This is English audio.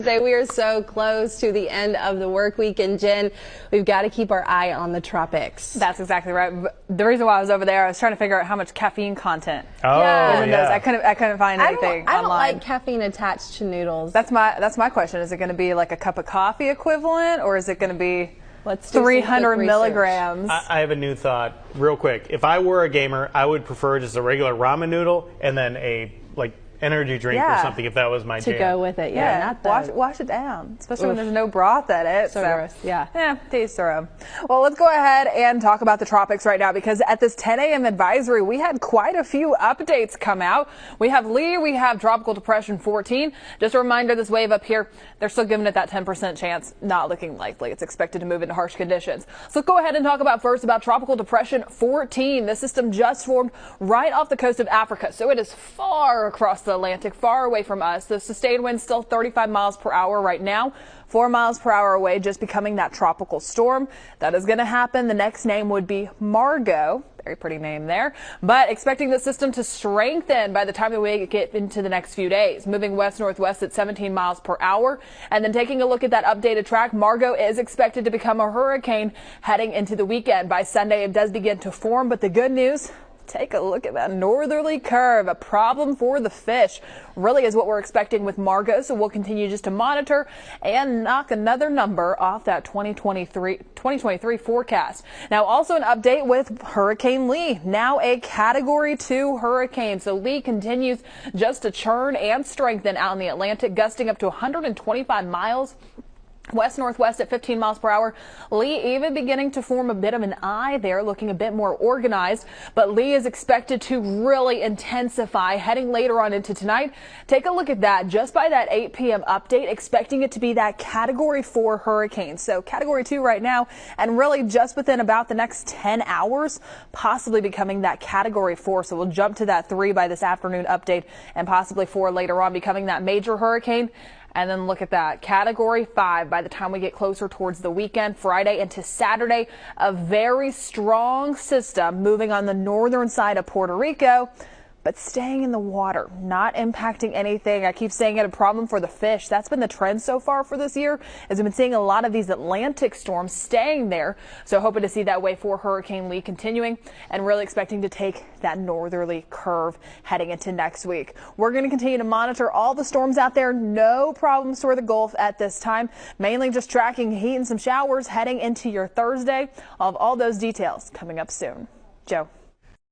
We are so close to the end of the work week, and Jen, we've got to keep our eye on the tropics. That's exactly right. The reason why I was over there, I was trying to figure out how much caffeine content. Yeah. I couldn't find anything I don't online. like caffeine attached to noodles. That's my question. Is it going to be like a cup of coffee equivalent, or is it going to be 300 milligrams? I have a new thought, real quick. If I were a gamer, I would prefer just a regular ramen noodle and then a energy drink or something if that was my jam. To go with it, not wash it down, especially when there's no broth in it. So gross, taste their own. Well, let's go ahead and talk about the tropics right now, because at this 10 a.m. advisory, we had quite a few updates come out. We have Lee, we have Tropical Depression 14. Just a reminder, this wave up here, they're still giving it that 10% chance, not looking likely. It's expected to move into harsh conditions. So let's go ahead and talk about Tropical Depression 14. The system just formed right off the coast of Africa, so it is far across the Atlantic, far away from us. The sustained wind still 35 miles per hour right now, 4 miles per hour away, just becoming that tropical storm. That is going to happen. The next name would be Margot. Very pretty name there, but expecting the system to strengthen by the time that we get into the next few days, moving west-northwest at 17 miles per hour. And then taking a look at that updated track, Margot is expected to become a hurricane heading into the weekend. By Sunday, it does begin to form, but the good news, take a look at that northerly curve, a problem for the fish. Really is what we're expecting with Margot, so we'll continue just to monitor and knock another number off that 2023 forecast. Now, also an update with Hurricane Lee, now a Category 2 hurricane. So Lee continues just to churn and strengthen out in the Atlantic, gusting up to 125 miles west-northwest at 15 miles per hour. Lee even beginning to form a bit of an eye there, looking a bit more organized. But Lee is expected to really intensify heading later on into tonight. Take a look at that just by that 8 p.m. update, expecting it to be that Category 4 hurricane. So Category 2 right now, and really just within about the next 10 hours, possibly becoming that Category 4. So we'll jump to that 3 by this afternoon update, and possibly 4 later on, becoming that major hurricane. And then look at that, Category 5 by the time we get closer towards the weekend, Friday into Saturday. A very strong system moving on the northern side of Puerto Rico, but staying in the water, not impacting anything. I keep saying it, a problem for the fish. That's been the trend so far for this year, as we've been seeing a lot of these Atlantic storms staying there. So hoping to see that way for Hurricane Lee continuing, and really expecting to take that northerly curve heading into next week. We're going to continue to monitor all the storms out there. No problems toward the Gulf at this time. Mainly just tracking heat and some showers heading into your Thursday. I'll have all those details coming up soon. Joe.